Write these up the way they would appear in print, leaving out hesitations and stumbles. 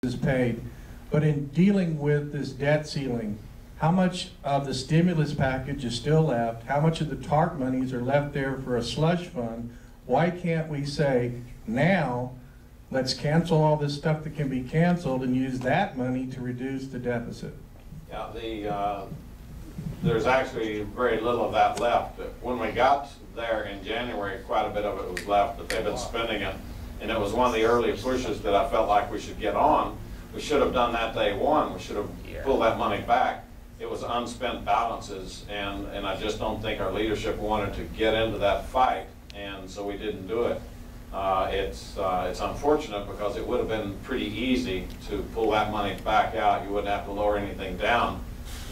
is paid. But in dealing with this debt ceiling, how much of the stimulus package is still left? How much of the TARP monies are left there for a slush fund? Why can't we say, now, let's cancel all this stuff that can be canceled and use that money to reduce the deficit? Yeah, there's actually very little of that left. When we got there in January, quite a bit of it was left, but they've been spending it. And it was one of the early pushes that I felt like we should get on. We should have done that day one. We should have pulled that money back. It was unspent balances, and I just don't think our leadership wanted to get into that fight, and so we didn't do it. It's unfortunate because it would have been pretty easy to pull that money back out. You wouldn't have to lower anything down.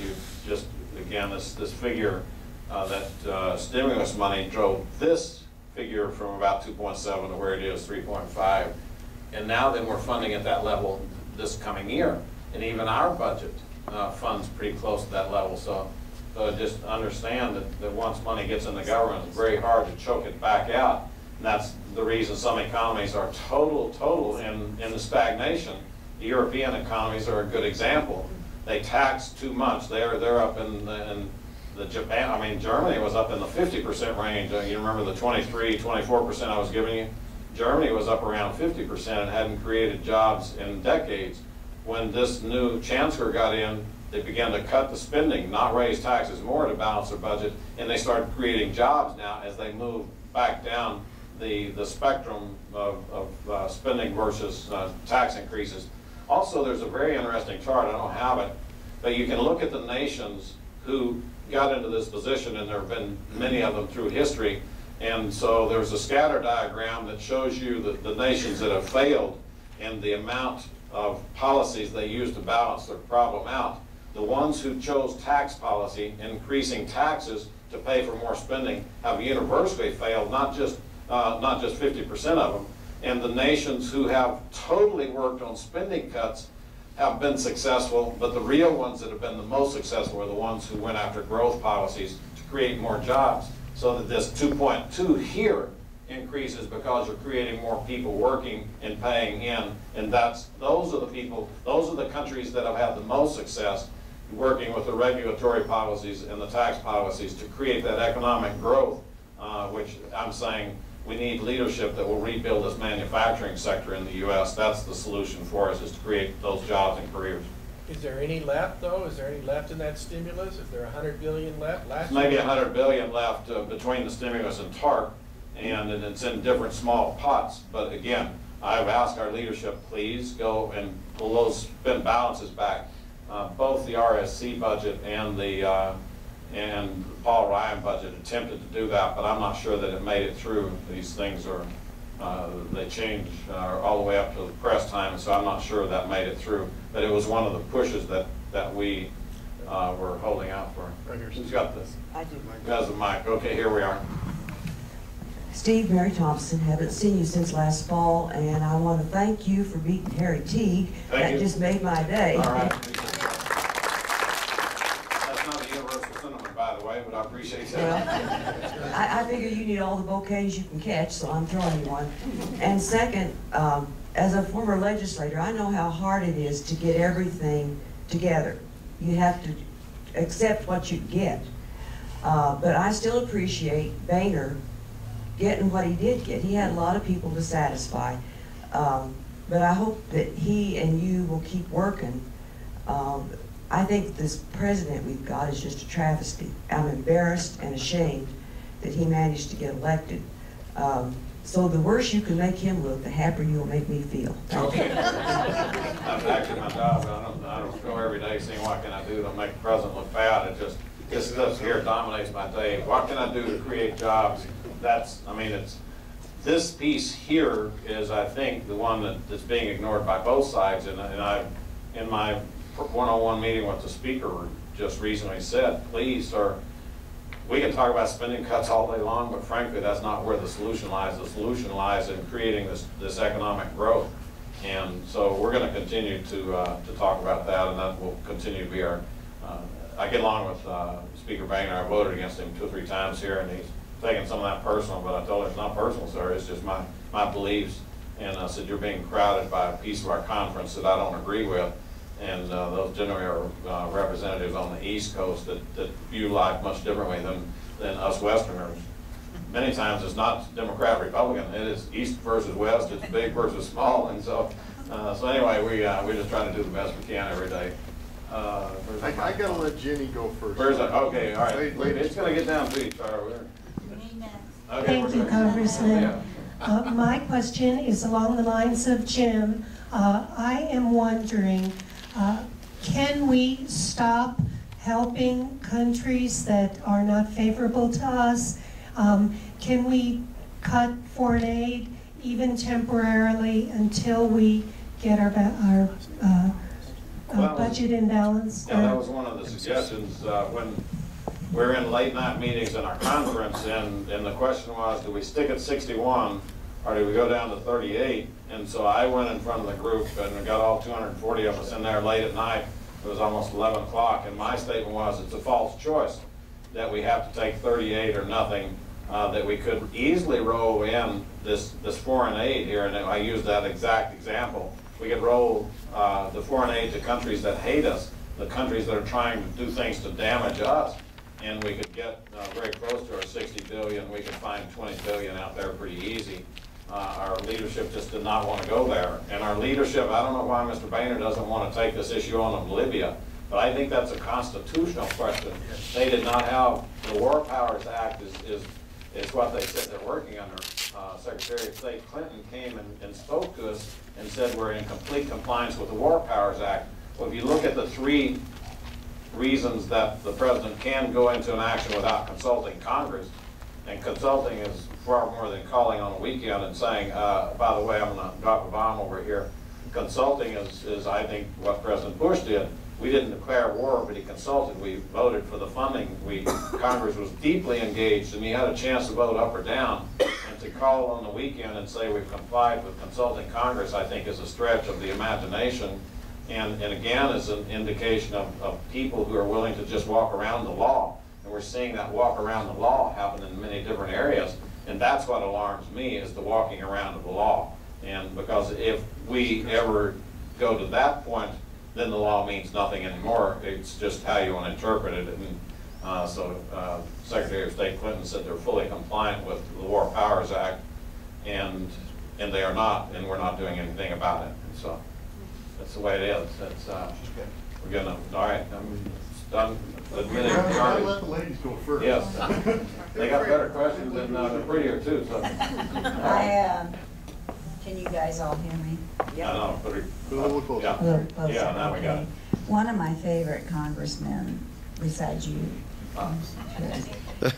You just, again, this figure that stimulus money drove this figure from about 2.7 to where it is 3.5, and now then we're funding at that level this coming year, and even our budget funds pretty close to that level. So just understand that once money gets in the government, it's very hard to choke it back out. And that's the reason some economies are total in the stagnation. The European economies are a good example. They tax too much. They're up in the Japan. I mean, Germany was up in the 50% range. You remember the 24% I was giving you? Germany was up around 50% and hadn't created jobs in decades. When this new chancellor got in, they began to cut the spending, not raise taxes more to balance their budget, and they started creating jobs now as they move back down the spectrum of spending versus tax increases. Also, there's a very interesting chart, I don't have it, but you can look at the nations who got into this position, and there have been many of them through history, and so there's a scatter diagram that shows you the nations that have failed and the amount of policies they use to balance their problem out. The ones who chose tax policy, increasing taxes to pay for more spending, have universally failed, not just 50% of them. And the nations who have totally worked on spending cuts have been successful, but the real ones that have been the most successful are the ones who went after growth policies to create more jobs. So that this 2.2 here increases because you're creating more people working and paying in, and those are the people, those are the countries that have had the most success working with the regulatory policies and the tax policies to create that economic growth, which I'm saying we need leadership that will rebuild this manufacturing sector in the U.S. That's the solution for us, is to create those jobs and careers. Is there any left, though? Is there any left in that stimulus? Is there $100 billion left? Maybe $100 billion left between the stimulus and TARP, and it's in different small pots. But again, I've asked our leadership, please go and pull those spend balances back. Both the RSC budget and the Paul Ryan budget attempted to do that, but I'm not sure that it made it through. These things are, they change all the way up to the press time, and so I'm not sure that made it through. But it was one of the pushes that we were holding out for. Who's got this? I do. Who has the mic? Okay, here we are. Steve, Mary Thompson, haven't seen you since last fall, and I want to thank you for beating Harry Teague. That just made my day. All right. That's not a universal sentiment, by the way, but I appreciate that. Well, I figure you need all the bouquets you can catch, so I'm throwing you one. And second, as a former legislator, I know how hard it is to get everything together. You have to accept what you get. But I still appreciate Boehner getting what he did get. He had a lot of people to satisfy. But I hope that he and you will keep working. I think this president we've got is just a travesty. I'm embarrassed and ashamed that he managed to get elected. So the worse you can make him look, the happier you'll make me feel. Okay. That's actually my job. I don't go every day saying what can I do to make the president look bad. It just, this stuff here dominates my day. What can I do to create jobs? I mean, this piece here is, I think, the one that's being ignored by both sides. And in my one-on-one meeting with the speaker just recently said, please, sir, we can talk about spending cuts all day long, but frankly, that's not where the solution lies. The solution lies in creating this economic growth. And so we're going to continue to talk about that, and that will continue to be our, I get along with Speaker Boehner. I voted against him 2 or 3 times here, and he's taking some of that personal, but I told her it's not personal, sir. It's just my beliefs and said, you're being crowded by a piece of our conference that I don't agree with. And those generally are representatives on the East Coast that view life much differently than us Westerners. Many times it's not Democrat, Republican, it is East versus West, it's big versus small, and so anyway, we just try to do the best we can every day. I gotta let Jenny go first. Where's that? Okay, all right. It's gonna get down to each other. Okay, Thank you, Congressman. Yeah. My question is along the lines of Jim. I am wondering, can we stop helping countries that are not favorable to us? Can we cut foreign aid even temporarily until we get our budget in balance? Yeah, that was one of the suggestions when we were in late night meetings in our conference, and the question was, do we stick at 61 or do we go down to 38? And so I went in front of the group and we got all 240 of us in there late at night. It was almost 11 o'clock, and my statement was it's a false choice that we have to take 38 or nothing, that we could easily roll in this foreign aid here, and I used that exact example. We could roll the foreign aid to countries that hate us, the countries that are trying to do things to damage us, and we could get very close to our 60 billion. We could find 20 billion out there pretty easy. Our leadership just did not want to go there. And our leadership, I don't know why Mr. Boehner doesn't want to take this issue on of Libya, but I think that's a constitutional question. They did not have, the War Powers Act is what they said they're working under. Secretary of State Clinton came and spoke to us and said we're in complete compliance with the War Powers Act. Well, if you look at the three reasons that the president can go into an action without consulting Congress, and consulting is far more than calling on a weekend and saying, by the way, I'm going to drop a bomb over here. Consulting is, I think, what President Bush did. We didn't declare war, but he consulted. We voted for the funding. Congress was deeply engaged, and he had a chance to vote up or down. And to call on the weekend and say we've complied with consulting Congress, I think, is a stretch of the imagination. And again, is an indication of people who are willing to just walk around the law. And we're seeing that walk around the law happen in many different areas. And that's what alarms me, is the walking around of the law. And because if we ever go to that point, then the law means nothing anymore. It's just how you want to interpret it. And so Secretary of State Clinton said they're fully compliant with the War Powers Act, and they are not, and we're not doing anything about it. And so that's the way it is. That's we're gonna. All right, I'm done. I'll let the ladies go first. Yes, they got better questions and they're prettier too. So. Can you guys all hear me? Yeah. I know, but a little closer. A little closer. Yeah, now we got it. One of my favorite congressmen, besides you,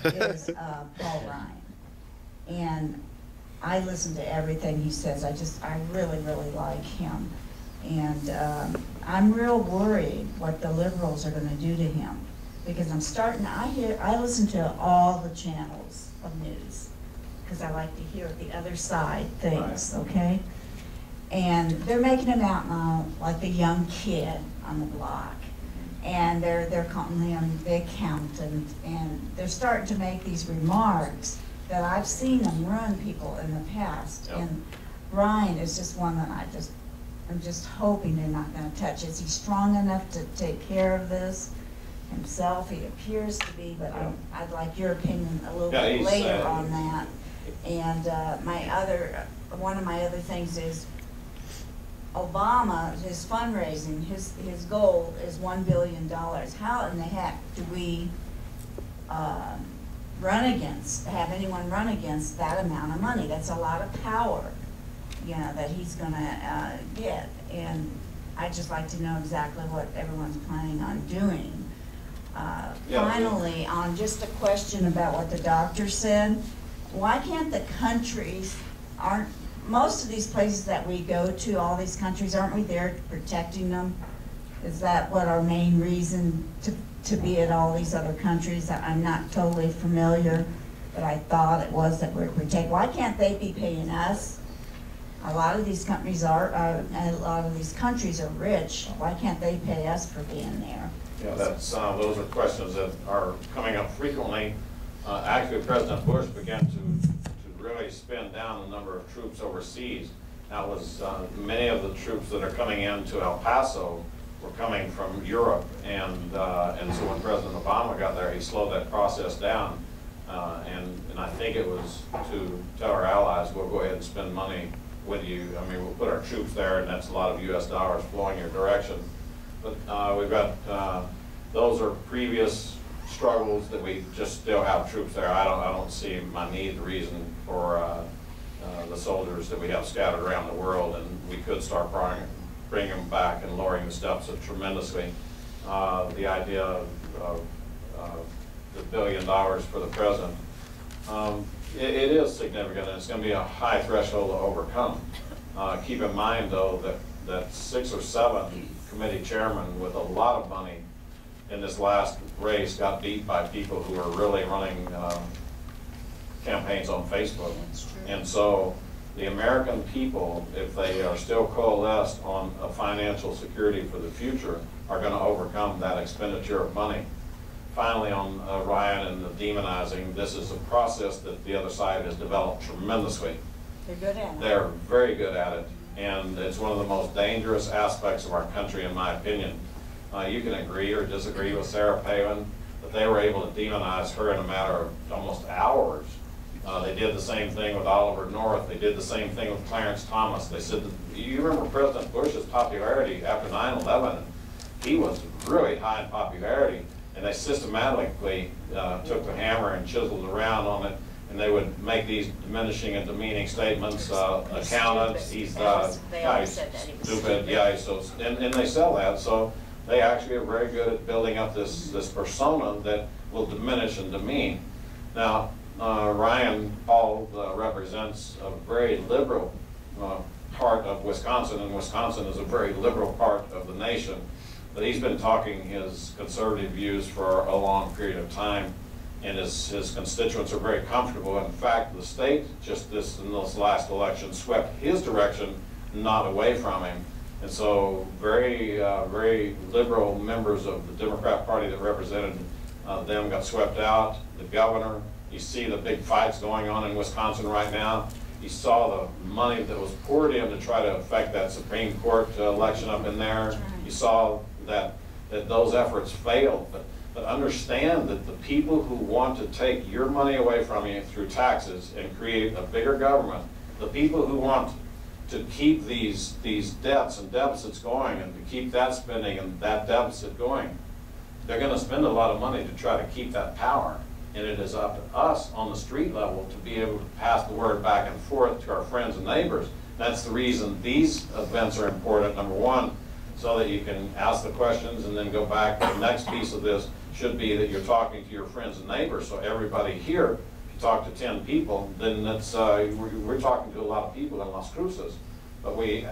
is Paul Ryan. And I listen to everything he says. I really, really like him. And I'm real worried what the liberals are going to do to him, because I listen to all the channels of news, because I like to hear the other side things, okay? And they're making him out now like the young kid on the block. And they're calling him the accountant, and they're starting to make these remarks that I've seen them ruin people in the past. Yep. And Ryan is just one that I'm just hoping they're not going to touch. Is he strong enough to take care of this himself? He appears to be, but I'd like your opinion a little bit later on that. And one of my other things is Obama, his fundraising, his goal is $1 billion. How in the heck do we have anyone run against that amount of money? That's a lot of power, that he's gonna get. And I'd just like to know exactly what everyone's planning on doing. Finally, on just a question about what the doctor said, why can't the countries, most of these places that we go to, all these countries, aren't we there protecting them? Is that what our main reason to be at all these other countries? I'm not totally familiar, but I thought it was that we're protecting. Why can't they be paying us? A lot of these companies a lot of these countries are rich. Why can't they pay us for being there? Yeah, those are questions that are coming up frequently. Actually, President Bush began to really spin down the number of troops overseas. That was, many of the troops that are coming into El Paso were coming from Europe, and so when President Obama got there, he slowed that process down, and I think it was to tell our allies, we'll go ahead and spend money with you. I mean, we'll put our troops there, and that's a lot of U.S. dollars flowing your direction. But we've got, those are previous struggles that we just still have troops there. I don't see my need, the reason for the soldiers that we have scattered around the world, and we could start bringing them back and lowering the steps tremendously. The idea of the $1 billion for the president, it is significant, and it's going to be a high threshold to overcome. Keep in mind, though, that 6 or 7 committee chairmen with a lot of money in this last race got beat by people who are really running campaigns on Facebook. And so the American people, if they are still coalesced on a financial security for the future, are going to overcome that expenditure of money. Finally, on Ryan and the demonizing, this is a process that the other side has developed tremendously. They're good at it. They're very good at it, and it's one of the most dangerous aspects of our country, in my opinion. You can agree or disagree with Sarah Palin, but they were able to demonize her in a matter of almost hours. They did the same thing with Oliver North. They did the same thing with Clarence Thomas. They said, you remember President Bush's popularity after 9/11? He was really high in popularity, and they systematically took the hammer and chiseled around on it, and they would make these diminishing and demeaning statements. Accountants, he's stupid, yeah, so, and they sell that. So they actually are very good at building up this persona that will diminish and demean. Now, Ryan Paul represents a very liberal part of Wisconsin, and Wisconsin is a very liberal part of the nation. But he's been talking his conservative views for a long period of time, and his constituents are very comfortable. In fact, the state in this last election swept his direction, not away from him. And so very liberal members of the Democrat Party that represented them got swept out. The governor, you see the big fights going on in Wisconsin right now. You saw the money that was poured in to try to affect that Supreme Court election up in there. You saw that those efforts failed. But understand that the people who want to take your money away from you through taxes and create a bigger government, the people who want to keep these debts and deficits going and to keep that spending and that deficit going, they're going to spend a lot of money to try to keep that power. And it is up to us on the street level to be able to pass the word back and forth to our friends and neighbors. That's the reason these events are important, number one, so that you can ask the questions and then go back. The next piece of this should be that you're talking to your friends and neighbors. So everybody here, if you talk to 10 people, then that's, we're talking to a lot of people in Las Cruces. But we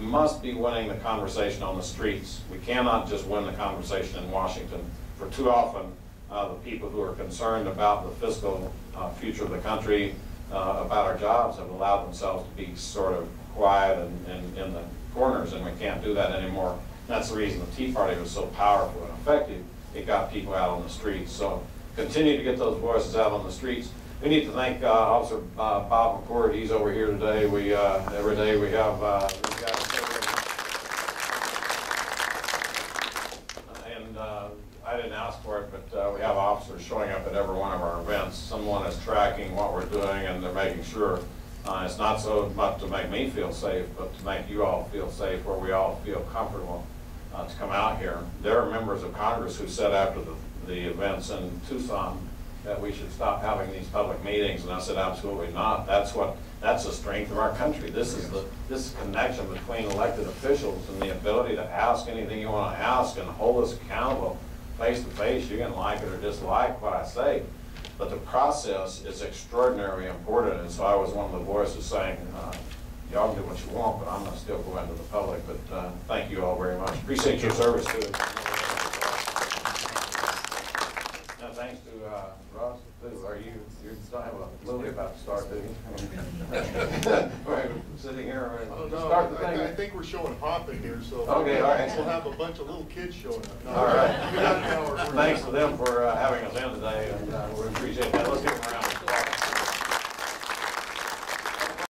must be winning the conversation on the streets. We cannot just win the conversation in Washington. For too often, the people who are concerned about the fiscal future of the country, about our jobs, have allowed themselves to be sort of quiet and in the corners, and we can't do that anymore. That's the reason the Tea Party was so powerful and effective. It got people out on the streets. So continue to get those voices out on the streets. We need to thank Officer Bob McCord. He's over here today. We every day we have these guys. And I didn't ask for it, but we have officers showing up at every one of our events. Someone is tracking what we're doing, and they're making sure it's not so much to make me feel safe, but to make you all feel safe, where we all feel comfortable to come out here. There are members of Congress who said after the events in Tucson that we should stop having these public meetings, and I said absolutely not. That's the strength of our country. This is connection between elected officials and the ability to ask anything you want to ask and hold us accountable face to face. You can like it or dislike what I say, but the process is extraordinarily important. And so I was one of the voices saying, y'all can do what you want, but I'm going to still go into the public. But thank you all very much. Appreciate your service to it. Now, thanks to Ross. Are you don't have a movie about to start, do you? We're sitting here. Start the thing. I think we're showing hopping here, so okay, all right. We'll have a bunch of little kids showing up. All right. Thanks to them for having us in today, and we appreciate that. Let's give them a round.